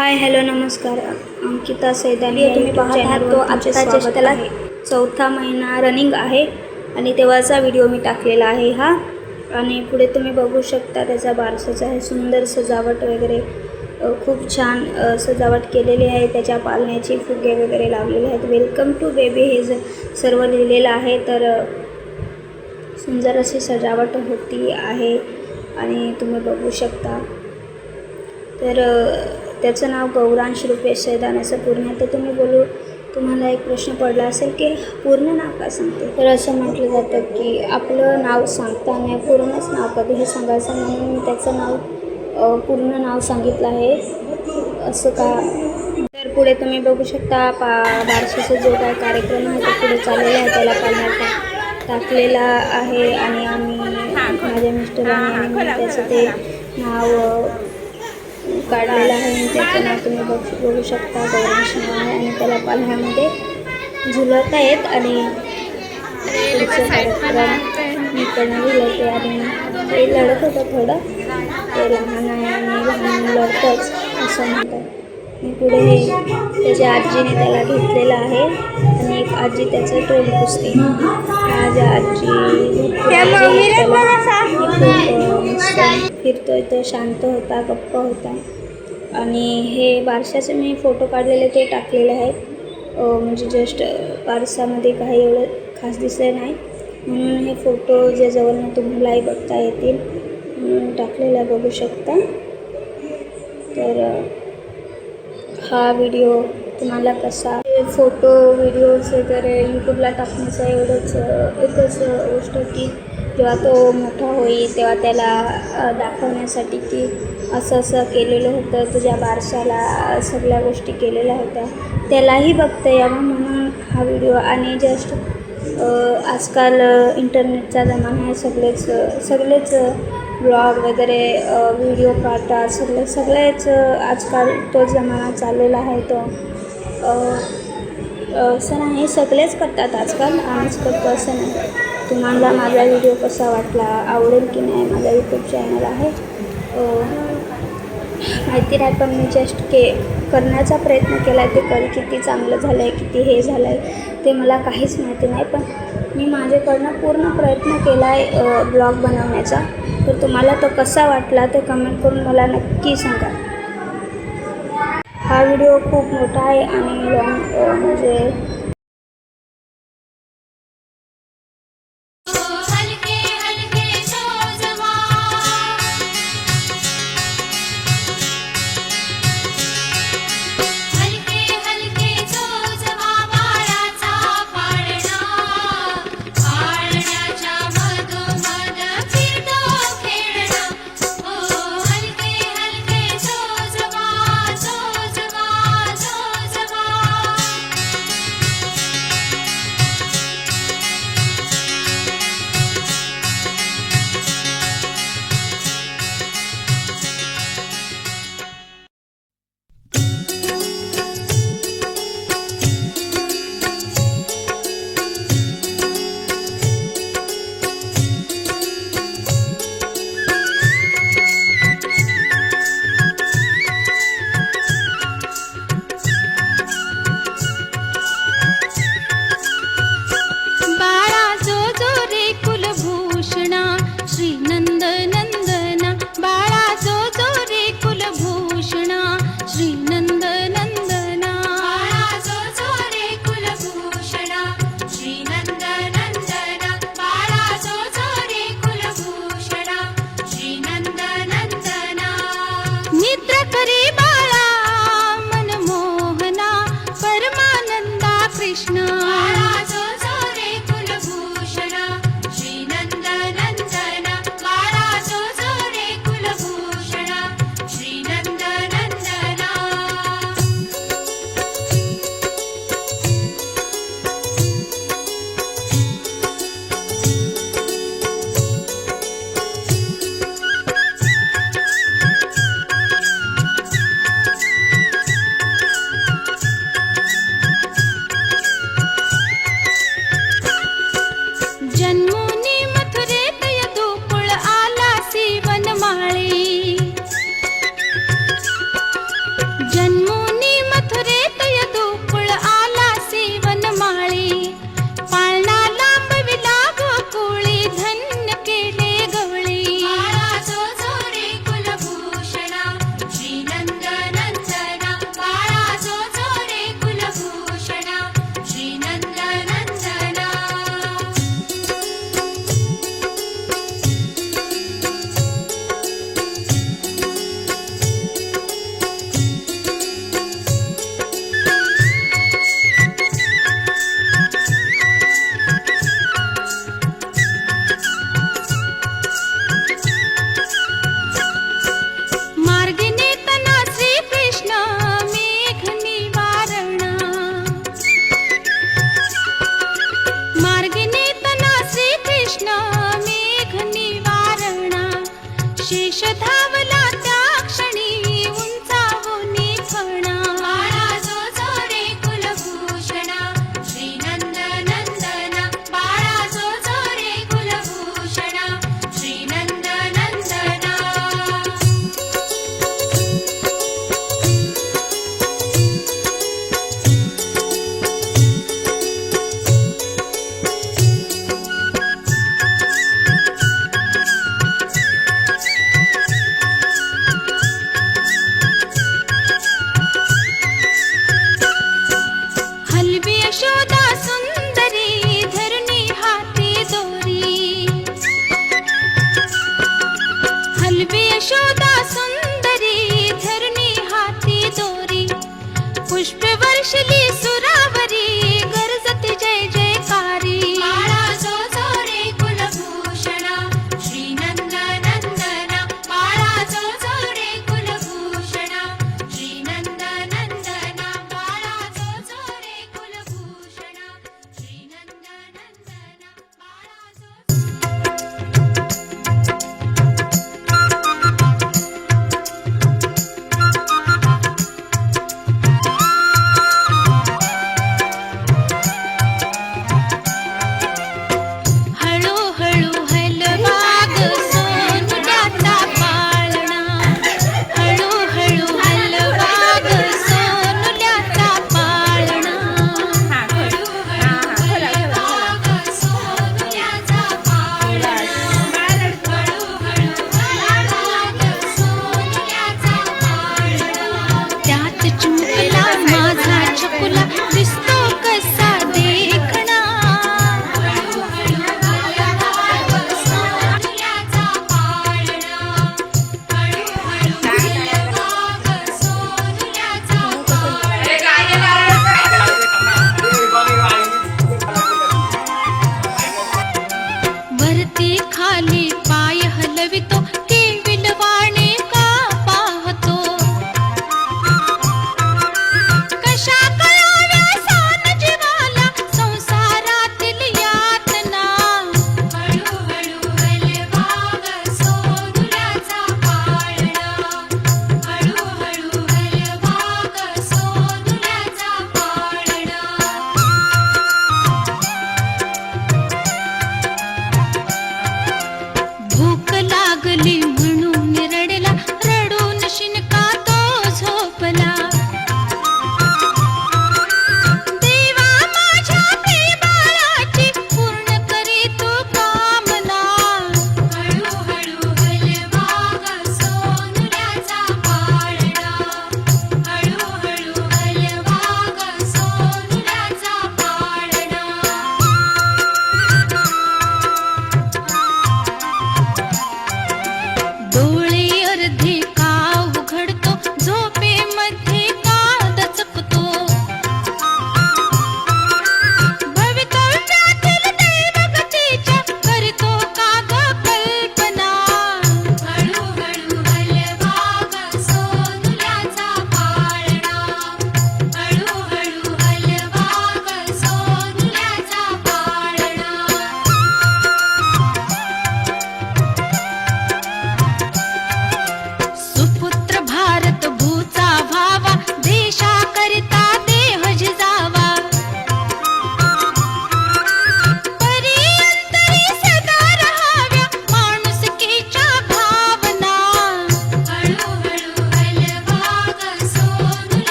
Hi hello नमस्कार. अंकिता सैदानी तुम्ही पाहत आहात. तो आजच्या त्याला 4था महिना रनिंग आहे आणि तेव्हाचा व्हिडिओ मी टाकलेला आहे हा. आणि पुढे तुम्ही बघू शकता त्याचा बारसाचा आहे. सुंदर सजावट वगैरे खूप छान सजावट केलेली आहे. त्याच्या पालण्याची फुगे वगैरे लावलेले आहेत. वेलकम टू बेबी हे सर्व लिहिलेलं आहे. तर सुंदर अशी सजावट होती आहे आणि तुम्ही बघू शकता. तर त्याचं नाव गौरांश रुपेश सैदान असं पूर्ण आहे. तर तुम्हाला एक प्रश्न पडला असेल की पूर्ण नाव का सांगते. तर असं म्हटलं जातं की आपलं नाव सांगताना पूर्णच नाव कधीही सांगायचं, म्हणून मी त्याचं नाव पूर्ण नाव सांगितलं आहे. असं का. तर पुढे तुम्ही बघू शकता बारशाचा जो काय कार्यक्रम आहे तो पुढे चाललेला आहे. त्याला पालण्यात टाकलेला आहे आणि आम्ही माझ्या मिस्टरांनी आणि त्याचं ते नाव काढलेलं आहे. आणि त्याचं नाव तुम्ही बघू शकता गौरांश नाव आहे. आणि त्याला पालण्यामध्ये झुलत आहेत आणि पुढचं कार्यक्रम मी पण झुलते. आणि ते लढत होतं थोडं, ते लहान आहे आणि लहान लढतंच असं म्हणतात. आणि पुढे त्याच्या आजीने त्याला घेतलेलं आहे आणि एक आजी त्याचं तोंड पुसते. माझ्या आजी फिरतोय, तो शांत होता, गप्प होता. आणि हे बारशाचे मी फोटो काढलेले ते टाकलेले आहेत. म्हणजे जस्ट बारसामध्ये काही एवढं खास दिसलं नाही, म्हणून हे फोटो जे जवळनं तुम्हालाही बघता येतील म्हणून टाकलेला बघू शकता. तर हा व्हिडिओ तुम्हाला कसा फोटो व्हिडिओज वगैरे यूट्यूबला टाकण्याचं एकच गोष्ट की जेव्हा तो मोठा होईल तेव्हा त्याला दाखवण्यासाठी की असं केलेलं होतं, तुझ्या बारशाला सगळ्या गोष्टी केलेल्या होत्या, त्यालाही बघता यावं म्हणून हा व्हिडिओ. आणि जस्ट आजकाल इंटरनेटचा जमाना आहे. सगळेच ब्लॉग वगैरे व्हिडिओ काढतात. सगळेच आजकाल तो जमाना चाललेला आहे. तो असं नाही, सगळेच करतात आजकाल, आम्हीच करतो असं नाही. तुम्हाला माझा व्हिडिओ कसा वाटला, आवडेल की नाही. माझा यूट्यूब चॅनल आहे, माहिती नाही, पण मी जस्ट करण्याचा प्रयत्न केला आहे. ते किती चांगलं झालं आहे, किती हे झालं आहे ते मला काहीच माहिती नाही, पण मी माझ्याकडनं पूर्ण प्रयत्न केला आहे ब्लॉग बनवण्याचा. तर तुम्हाला तो कसा वाटला ते कमेंट करून मला नक्की सांगा. हा व्हिडिओ खूप मोठा आहे आणि लॉंग म्हणजे जन्मोनी मथुरेत यदुकुळ आला वनमाळी, पाळणा लांबविला गोकुळी, धन्य केले गवळी. बाळाचो जो रे कुलभूषणा, श्रीनंदनंदना. बाळाचो जो रे कुलभूषणा, श्रीनंदनंदना. मार्गिने तना श्रीकृष्ण मेघ निवारणा, मार्गिने तना श्रीकृष्ण मेघ निवारणा. शेष धावला त्या क्षणी उंचावूनी फणा. बाळाचो जो रे कुलभूषणा, श्रीनंदनंदना. बाळाचो जो रे कुलभूषणा, श्रीनंदनंदना. हलवी यशोदा सुंदरी धरणी हाती दोरी, हलवी यशोदा सुंदरी धरणी हाती दोरी. पुष्प वर्षली सुरावरी गरजती जय जयकारी. बाळाचो जो रे कुलभूषणा, श्रीनंदनंदना. बाळाचो जो रे कुलभूषणा, श्रीनंदनंदना. बाळाचो जो रे कुलभूषणा, श्रीनंदनंदना. बाळाचो हळूहळू हलवा ग सोनुल्याचा पाळणा, हळूहळू हलवा ग सोनुल्याचा पाळणा. सोनुल्याचा पाळणा, हळूहळू हलवा ग सोनुल्याचा पाळणा. त्यात चिमुकला माझा छकुला,